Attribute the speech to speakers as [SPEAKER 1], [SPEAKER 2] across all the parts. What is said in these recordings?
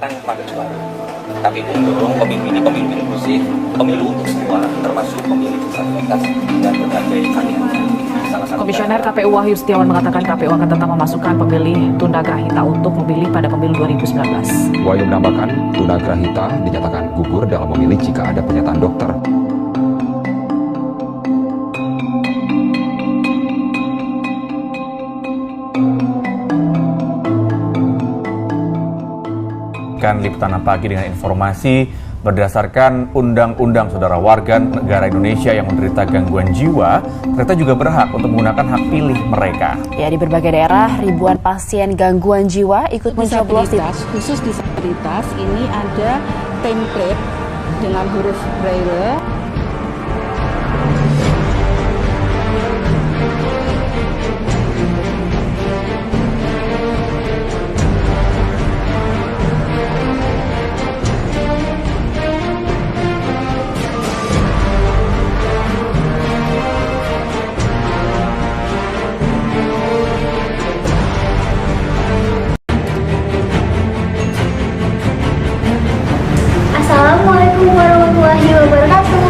[SPEAKER 1] tanpa kecuali. Kami mendorong pemilu ini pemilu inklusif, pemilu untuk semua, termasuk pemilu disabilitas dan berbagai kategori.
[SPEAKER 2] Komisioner KPU Wahyu Setiawan mengatakan KPU akan tetap memasukkan pemilih tunagrahita untuk memilih pada pemilu 2019.
[SPEAKER 3] Wahyu menambahkan, tunagrahita dinyatakan gugur dalam memilih jika ada pernyataan dokter.
[SPEAKER 4] Liputan pagi dengan informasi berdasarkan undang-undang saudara warga negara Indonesia yang menderita gangguan jiwa, ternyata juga berhak untuk menggunakan hak pilih mereka.
[SPEAKER 5] Ya, di berbagai daerah ribuan pasien gangguan jiwa ikut mencoblos
[SPEAKER 6] khusus disabilitas ini ada template dengan huruf braille.
[SPEAKER 7] Assalamualaikum warahmatullahi wabarakatuh.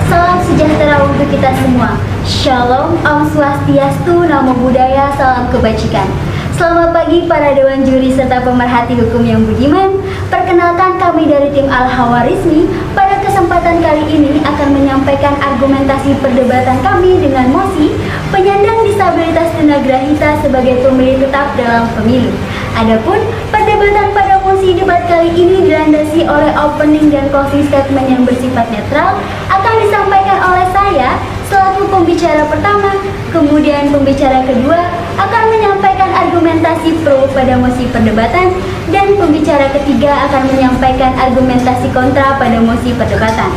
[SPEAKER 7] Salam sejahtera untuk kita semua. Shalom, Om Swastiastu, Namo Buddhaya, salam kebajikan. Selamat pagi para Dewan Juri serta pemerhati hukum yang budiman. Perkenalkan, kami dari tim Al-Hawarizmi pada kesempatan kali ini akan menyampaikan argumentasi perdebatan kami dengan mosi penyandang disabilitas tunagrahita sebagai pemilih tetap dalam pemilu. Adapun perdebatan pada mosi debat kali ini dilandasi oleh opening dan closing statement yang bersifat netral akan disampaikan oleh saya selaku pembicara pertama, kemudian pembicara kedua akan menyampaikan argumentasi pro pada mosi perdebatan, dan pembicara ketiga akan menyampaikan argumentasi kontra pada mosi perdebatan.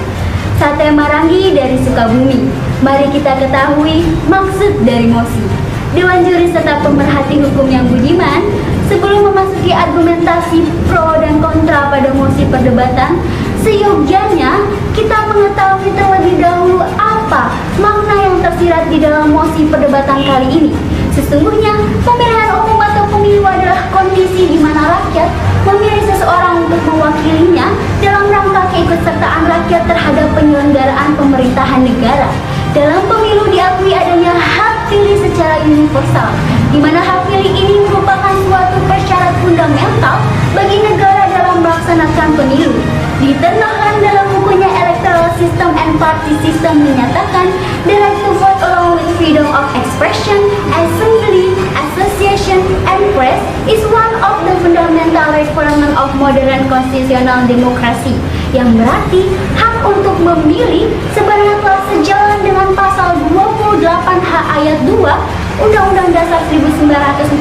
[SPEAKER 7] Sate Marangi dari Sukabumi, mari kita ketahui maksud dari mosi. Dewan Juri serta pemerhati hukum yang budiman, sebelum memasuki argumentasi pro dan kontra pada mosi perdebatan, seyogyanya kita mengetahui terlebih dahulu apa makna yang tersirat di dalam mosi perdebatan kali ini. Sesungguhnya, pemilihan umum atau pemilu adalah kondisi di mana rakyat memilih seseorang untuk mewakilinya dalam rangka keikutsertaan rakyat terhadap penyelenggaraan pemerintahan negara. Dalam pemilu diakui adanya hak pilih secara universal, di mana hak pilih ini merupakan suatu persyarat fundamental bagi negara dalam melaksanakan pemilu. Ditentukan dalam bukunya Electoral System and Party System menyatakan, the right to vote along with freedom of expression, assembly, association, and press is one of the fundamental requirement of modern constitutional democracy, yang berarti hak untuk memilih sebenarnya telah sejalan dengan pasal 28H ayat 2 Undang-Undang Dasar 1945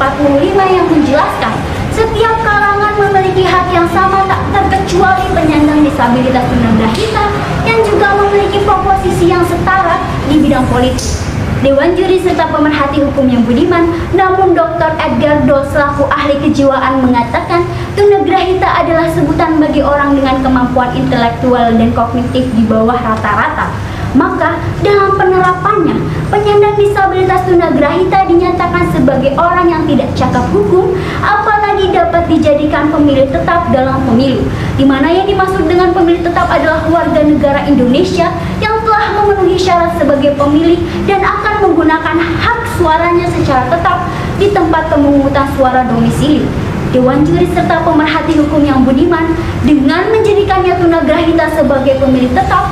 [SPEAKER 7] yang menjelaskan setiap kalangan memiliki hak yang sama tak terkecuali penyandang disabilitas tunagrahita yang juga memiliki posisi yang setara di bidang politik. Dewan Juri serta pemerhati hukum yang budiman, namun Dr. Edgar Doll selaku ahli kejiwaan mengatakan tunagrahita adalah sebutan bagi orang dengan kemampuan intelektual dan kognitif di bawah rata-rata. Maka dalam penerapannya, penyandang disabilitas tunagrahita dinyatakan sebagai orang yang tidak cakap hukum, apalagi dapat dijadikan pemilih tetap dalam pemilu, di mana yang dimaksud dengan pemilih tetap adalah warga negara Indonesia yang telah memenuhi syarat sebagai pemilih dan akan menggunakan hak suaranya secara tetap di tempat pemungutan suara domisili. Dewan Juri serta pemerhati hukum yang budiman, dengan menjadikannya tunagrahita sebagai pemilih tetap,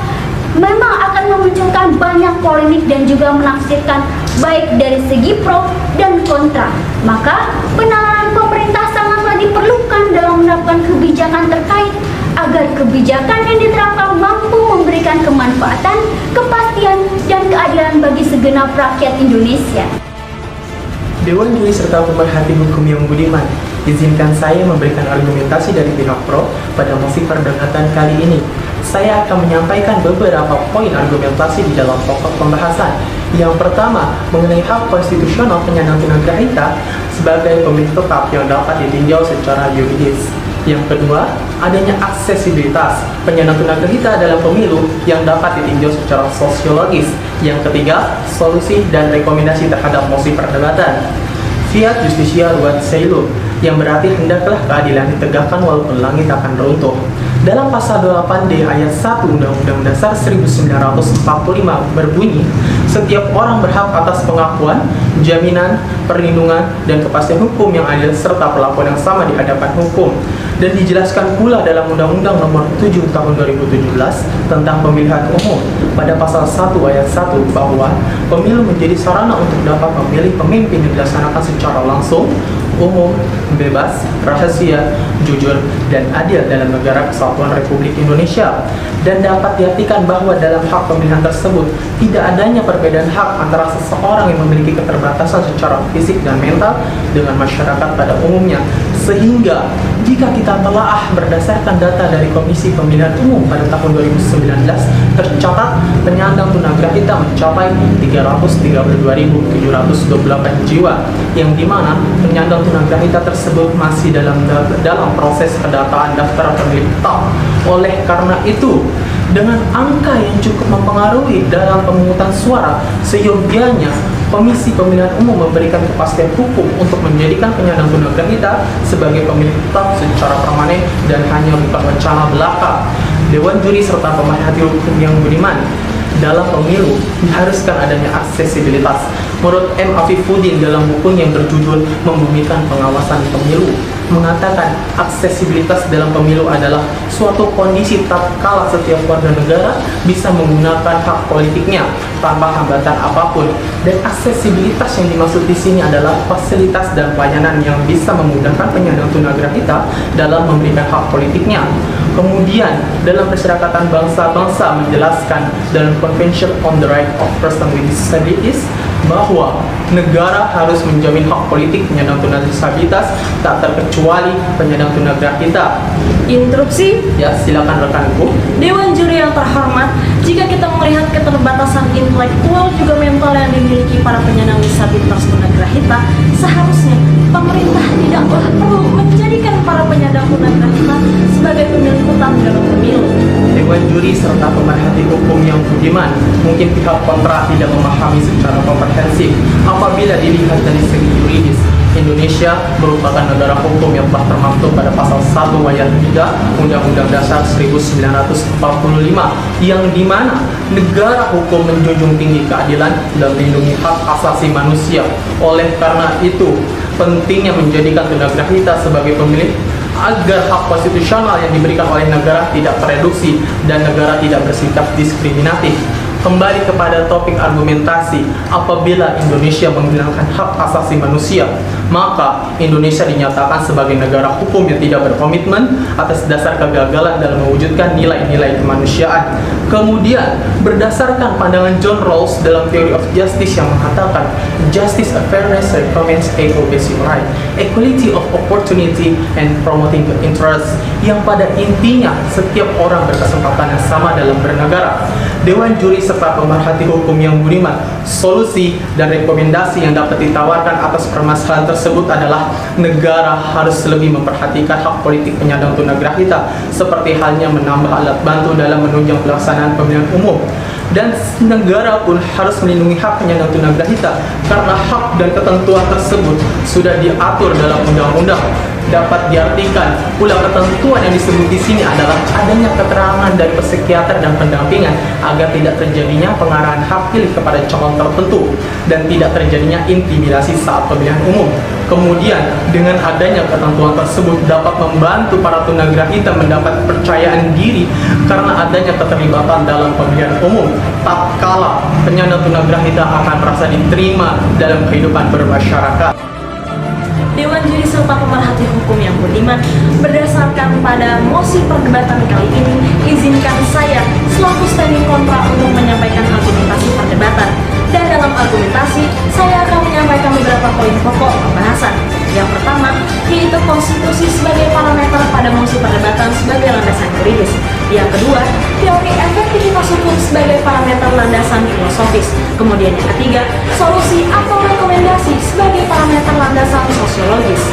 [SPEAKER 7] memang akan memunculkan banyak polemik dan juga menafsirkan baik dari segi pro dan kontra. Maka penanganan pemerintah sangatlah diperlukan dalam menerapkan kebijakan terkait agar kebijakan yang diterapkan mampu memberikan kemanfaatan, kepastian, dan keadilan bagi segenap rakyat Indonesia.
[SPEAKER 8] Dewan Juri serta pemerhati hukum yang budiman, izinkan saya memberikan argumentasi dari pihak pro pada mosi perdebatan kali ini. Saya akan menyampaikan beberapa poin argumentasi di dalam pokok pembahasan. Yang pertama, mengenai hak konstitusional penyandang tunagrahita sebagai pemilih tetap yang dapat ditinjau secara yuridis. Yang kedua, adanya aksesibilitas penyandang tunagrahita dalam pemilu yang dapat ditinjau secara sosiologis. Yang ketiga, solusi dan rekomendasi terhadap mosi perdebatan. Fiat Justisia Ruat Seilum, yang berarti hendaklah keadilan ditegakkan walaupun langit akan runtuh. Dalam pasal 28D ayat 1 Undang-Undang Dasar 1945 berbunyi, setiap orang berhak atas pengakuan, jaminan, perlindungan, dan kepastian hukum yang adil serta perlakuan yang sama di hadapan hukum. Dan dijelaskan pula dalam Undang-Undang Nomor 7 Tahun 2017 tentang Pemilihan Umum pada pasal 1 ayat 1 bahwa pemilu menjadi sarana untuk dapat memilih pemimpin yang dilaksanakan secara langsung, umum, bebas, rahasia, jujur, dan adil dalam negara Kesatuan Republik Indonesia. Dan dapat diartikan bahwa dalam hak pemilihan tersebut tidak adanya perbedaan hak antara seseorang yang memiliki keterbatasan secara fisik dan mental dengan masyarakat pada umumnya. Sehingga jika kita telaah berdasarkan data dari Komisi Pemilihan Umum pada tahun 2019, tercatat penyandang tunagrahita mencapai 332.728 jiwa, yang dimana penyandang tunagrahita tersebut masih dalam proses pendataan daftar pemilih tetap. Oleh karena itu, dengan angka yang cukup mempengaruhi dalam pemungutan suara, seyogianya Komisi Pemilihan Umum memberikan kepastian hukum untuk menjadikan penyandang tunagrahita sebagai pemilih tetap secara permanen dan hanya bukan wacana belaka. Dewan Juri serta pemerhati hukum yang budiman, dalam pemilu diharuskan adanya aksesibilitas. Menurut M. Afifuddin dalam bukunya yang berjudul Membumikan Pengawasan Pemilu, mengatakan aksesibilitas dalam pemilu adalah suatu kondisi tatkala setiap warga negara bisa menggunakan hak politiknya tanpa hambatan apapun. Dan aksesibilitas yang dimaksud di sini adalah fasilitas dan pelayanan yang bisa memudahkan penyandang tunagrahita dalam memberikan hak politiknya. Kemudian, dalam Perserikatan Bangsa-Bangsa menjelaskan dalam Convention on the Right of Persons with Disabilities bahwa negara harus menjamin hak politik penyandang tunadisabilitas tak terkecuali penyandang tunagrahita.
[SPEAKER 9] Interupsi?
[SPEAKER 8] Ya, silakan rekanku.
[SPEAKER 9] Dewan Juri yang terhormat, jika kita melihat keterbatasan intelektual juga mental yang dimiliki para penyandang disabilitas tunagrahita, seharusnya pemerintah tidaklah perlu menjadikan para penyandang tunagrahita sebagai pemilih tetap dalam pemilu.
[SPEAKER 8] Dewan Juri serta pemerhati hukum yang budiman, mungkin pihak kontra tidak memahami secara komprehensif apabila dilihat dari segi yuridis. Indonesia merupakan negara hukum yang telah termaktub pada pasal 1 ayat 3 Undang-Undang Dasar 1945, yang dimana negara hukum menjunjung tinggi keadilan dan melindungi hak asasi manusia. Oleh karena itu, pentingnya menjadikan tunagrahita sebagai pemilih agar hak konstitusional yang diberikan oleh negara tidak tereduksi dan negara tidak bersikap diskriminatif. Kembali kepada topik argumentasi, apabila Indonesia menghilangkan hak asasi manusia, maka Indonesia dinyatakan sebagai negara hukum yang tidak berkomitmen atas dasar kegagalan dalam mewujudkan nilai-nilai kemanusiaan. Kemudian, berdasarkan pandangan John Rawls dalam Theory of Justice yang mengatakan, justice and fairness recommends equal basic right, equality of opportunity, and promoting the interest, yang pada intinya setiap orang berkesempatan yang sama dalam bernegara. Dewan Juri serta pemerhati hukum yang budiman, solusi dan rekomendasi yang dapat ditawarkan atas permasalahan tersebut adalah negara harus lebih memperhatikan hak politik penyandang tunagrahita, seperti halnya menambah alat bantu dalam menunjang pelaksanaan pemilihan umum. Dan negara pun harus melindungi hak penyandang tunagrahita karena hak dan ketentuan tersebut sudah diatur dalam undang-undang. Dapat diartikan pula ketentuan yang disebut di sini adalah adanya keterangan dari psikiater dan pendampingan agar tidak terjadinya pengarahan hak pilih kepada calon tertentu dan tidak terjadinya intimidasi saat pemilihan umum. Kemudian, dengan adanya ketentuan tersebut dapat membantu para tunagrahita mendapat kepercayaan diri karena adanya keterlibatan dalam pemilihan umum. Tatkala penyandang tunagrahita akan merasa diterima dalam kehidupan bermasyarakat.
[SPEAKER 9] Dewan Juri serta pemerhati hukum yang budiman, berdasarkan pada mosi perdebatan kali ini, izinkan saya selaku standing kontra untuk menyampaikan argumentasi perdebatan. Dan dalam argumentasi, saya akan menyampaikan beberapa poin pokok pembahasan. Yang pertama, yaitu konstitusi sebagai parameter pada mosi perdebatan sebagai landasan yuridis. Yang kedua, teori efektivitas hukum sebagai parameter landasan filosofis. Kemudian yang ketiga, solusi atau rekomendasi sebagai parameter landasan sosiologis.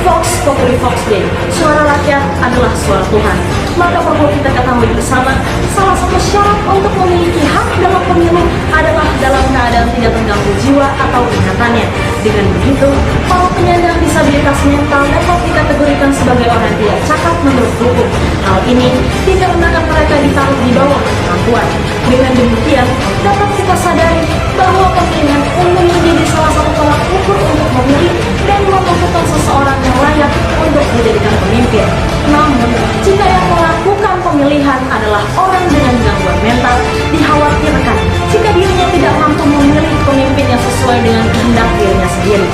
[SPEAKER 9] Vox Populi Vox Dei, suara rakyat adalah suara Tuhan. Maka perlu kita ketahui bersama, salah satu syarat untuk memiliki hak dalam pemilu adalah dalam keadaan tidak terganggu jiwa atau ingatannya. Dengan begitu, para penyandang disabilitas mental dapat dikategorikan sebagai orang yang tidak cakap menurut hukum. Hal ini dikarenakan mereka ditaruh di bawah kemampuan. Dengan demikian, dapat kita sadari bahwa pemilihan umum menjadi salah satu tolak ukur untuk memilih dan menentukan seseorang yang layak untuk dijadikan pemimpin. Namun, jika yang melakukan pemilihan adalah orang dengan gangguan mental, dikhawatirkan jika dirinya tidak mampu memilih pemimpin yang sesuai dengan kehendak dirinya sendiri.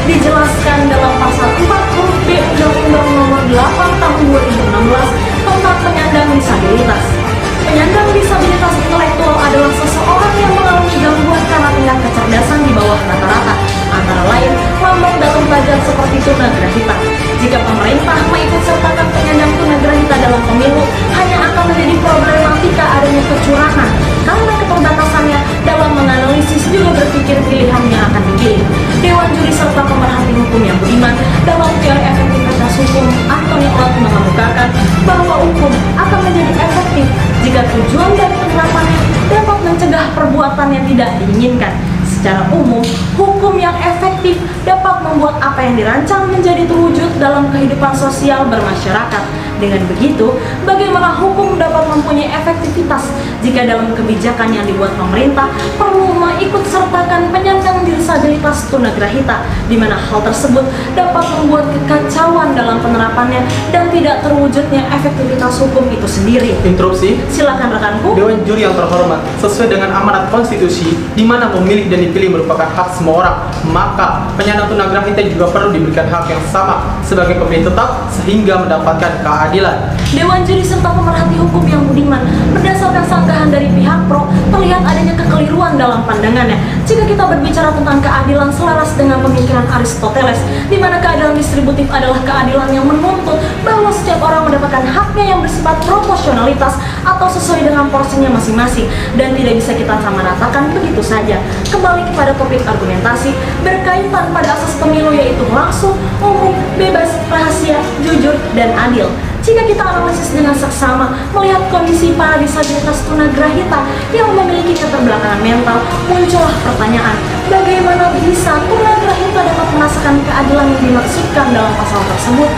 [SPEAKER 9] Dijelaskan dalam pasal 4 huruf B Undang-Undang Nomor 8 Tahun 2016 tentang penyandang disabilitas. Penyandang disabilitas intelektual adalah seseorang yang mengalami gangguan karena tingkat kecerdasan di bawah rata-rata, antara lain lambat dalam belajar seperti tunagrahita. Jika pemerintah mengikut sertakan penyandang tunagrahita dalam pemilu, hanya akan menjadi problematika adanya kecurangan karena keterbatasannya dalam menganalisis juga berpikir pilihan yang akan dipilih. Dewan Juri serta pemerhati hukum yang budiman dalam teori efektivitas hukum Anthony Ott mengemukakan bahwa hukum akan menjadi efektif jika tujuan dan penerapannya dapat mencegah perbuatan yang tidak diinginkan. Secara umum, hukum yang efektif dapat membuat apa yang dirancang menjadi terwujud dalam kehidupan sosial bermasyarakat. Dengan begitu, bagaimana hukum dapat mempunyai efektivitas jika dalam kebijakan yang dibuat pemerintah perlu mengikut sertakan penyandang disabilitas tunagrahita, di mana hal tersebut dapat membuat kekacauan dalam penerapannya dan tidak terwujudnya efektivitas hukum itu sendiri.
[SPEAKER 8] Interupsi.
[SPEAKER 9] Silakan rekanku.
[SPEAKER 8] Dewan Juri yang terhormat, sesuai dengan amanat konstitusi, di mana memilih dan dipilih merupakan hak semua orang, maka penyandang tunagrahita juga perlu diberikan hak yang sama sebagai pemilih tetap sehingga mendapatkan keadilan.
[SPEAKER 9] Dewan Juri serta pemerhati hukum yang budiman, berdasarkan sanggahan dari pihak pro, terlihat adanya kekeliruan dalam pandangannya. Jika kita berbicara tentang keadilan selaras dengan pemikiran Aristoteles, di mana keadilan distributif adalah keadilan yang menuntut bahwa setiap orang mendapatkan haknya yang bersifat proporsionalitas atau sesuai dengan porsinya masing-masing, dan tidak bisa kita samaratakan begitu saja. Kembali kepada topik argumentasi berkaitan pada asas pemilu, yaitu langsung, umum, bebas, rahasia, jujur, dan adil. Jika kita analisis dengan seksama, melihat kondisi para disabilitas tunagrahita yang memiliki keterbelakangan mental, muncullah pertanyaan, bagaimana bisa tunagrahita dapat merasakan keadilan yang dimaksudkan dalam pasal tersebut?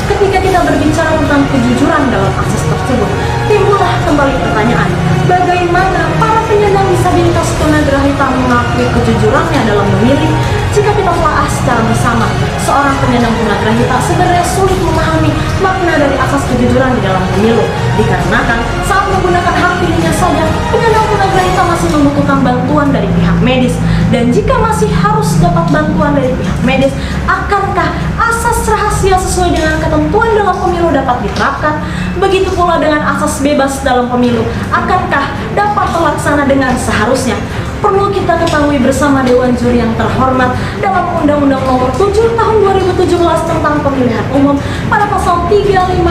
[SPEAKER 9] Ketika kita berbicara tentang kejujuran dalam akses tersebut, timbullah kembali pertanyaan, bagaimana para penyandang disabilitas tunagrahita mengakui kejujurannya dalam memilih? Jika kita telah secara bersama, seorang penyandang tunagrahita sebenarnya sulit memahami makna dari asas kejujuran di dalam pemilu, dikarenakan saat menggunakan hak pilihnya saja, penyandang tunagrahita masih membutuhkan bantuan dari pihak medis. Dan jika masih harus dapat bantuan dari pihak medis, akankah asas rahasia sesuai dengan ketentuan dalam pemilu dapat diterapkan? Begitu pula dengan asas bebas dalam pemilu, akankah dapat terlaksana dengan seharusnya? Perlu kita ketahui bersama Dewan Juri yang terhormat, dalam Undang-Undang Nomor 7 Tahun 2017 tentang Pemilihan Umum pada pasal 356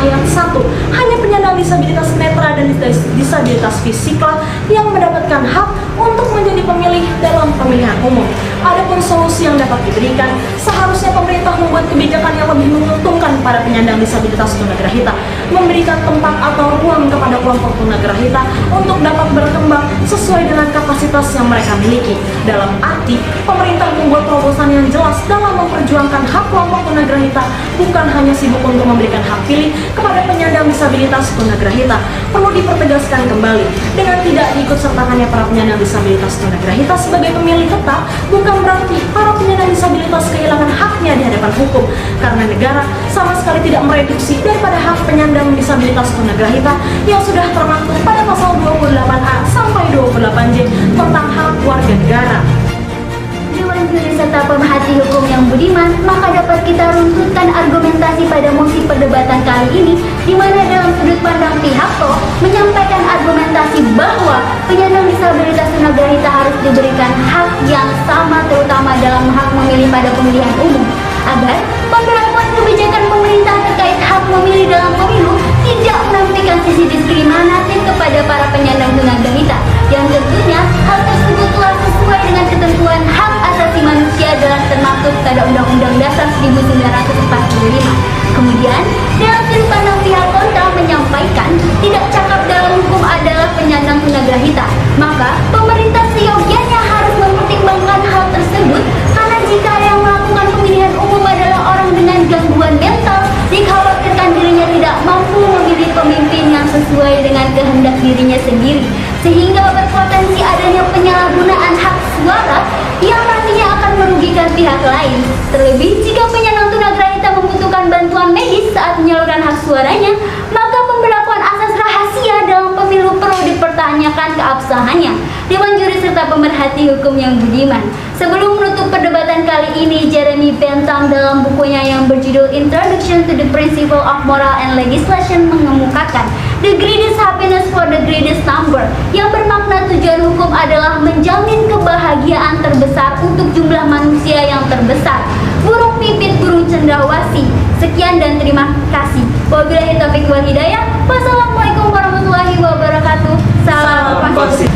[SPEAKER 9] ayat 1, hanya penyandang disabilitas netra dan disabilitas fisiklah yang mendapatkan hak untuk menjadi pemilih dalam pemilihan umum. Adapun solusi yang dapat diberikan, seharusnya pemerintah membuat kebijakan yang lebih menguntungkan pada penyandang disabilitas tunagrahita, memberikan tempat atau ruang kepada kelompok tunagrahita untuk dapat berkembang sesuai dengan kapasitas yang mereka miliki. Dalam arti, pemerintah membuat terobosan yang jelas dalam memperjuangkan hak kelompok tunagrahita, bukan hanya sibuk untuk memberikan hak pilih kepada penyandang disabilitas tunagrahita. Perlu dipertegaskan kembali, dengan tidak diikut sertakannya para penyandang disabilitas tunagrahita sebagai pemilih tetap, bukan berarti para penyandang disabilitas kehilangan haknya di hadapan hukum, karena negara sama sekali tidak mereduksi daripada hak penyandang disabilitas tunagrahita yang sudah termaktub pada pasal 28A sampai 28J tentang hak warga negara.
[SPEAKER 7] Dewan Juri serta pemerhati hukum yang budiman, maka dapat kita runtutkan argumentasi pada mosi perdebatan kali ini, di mana dalam sudut pandang pihak pro menyampaikan argumentasi bahwa penyandang disabilitas tunagrahita harus diberikan hak yang sama, terutama dalam hak memilih pada pemilihan umum, agar pemberlakuan kebijakan pemerintah terkait hak memilih dalam pemilu tidak menampilkan sisi diskriminatif kepada para penyandang tunagrahita, yang tentunya hal tersebut telah sesuai dengan ketentuan hak asasi manusia dalam termaktub pada Undang-Undang Dasar 1945. Kemudian, dalam sudut pandang pihak kontra menyampaikan tidak cakap dalam hukum adalah penyandang tunagrahita, maka Maka pemerintah seyogyanya harus mempertimbangkan hal tersebut, karena jika ada yang melakukan pemilihan umum adalah orang dengan gangguan mental, dikhawatirkan dirinya tidak mampu memilih pemimpin yang sesuai dengan kehendak dirinya sendiri, sehingga berpotensi adanya penyalahgunaan hak suara yang nantinya akan merugikan pihak lain. Terlebih jika penyandang tunagrahita membutuhkan bantuan medis saat menyalurkan hak suaranya, maka pemberlakuan asas rahasia dalam pemilu perlu dipertanyakan keabsahannya. Dewan Juri serta pemerhati hukum yang budiman. Sebelum menutup perdebatan kali ini, Jeremy Bentham dalam bukunya yang berjudul Introduction to the Principle of Moral and Legislation mengemukakan the greatest happiness for the greatest number, yang bermakna tujuan hukum adalah menjamin kebahagiaan terbesar untuk jumlah manusia yang terbesar. Burung pipit, burung cendrawasih. Sekian dan terima kasih. Wabillahi taufiq wal hidayah. Wassalamualaikum warahmatullahi wabarakatuh. Salam fasih.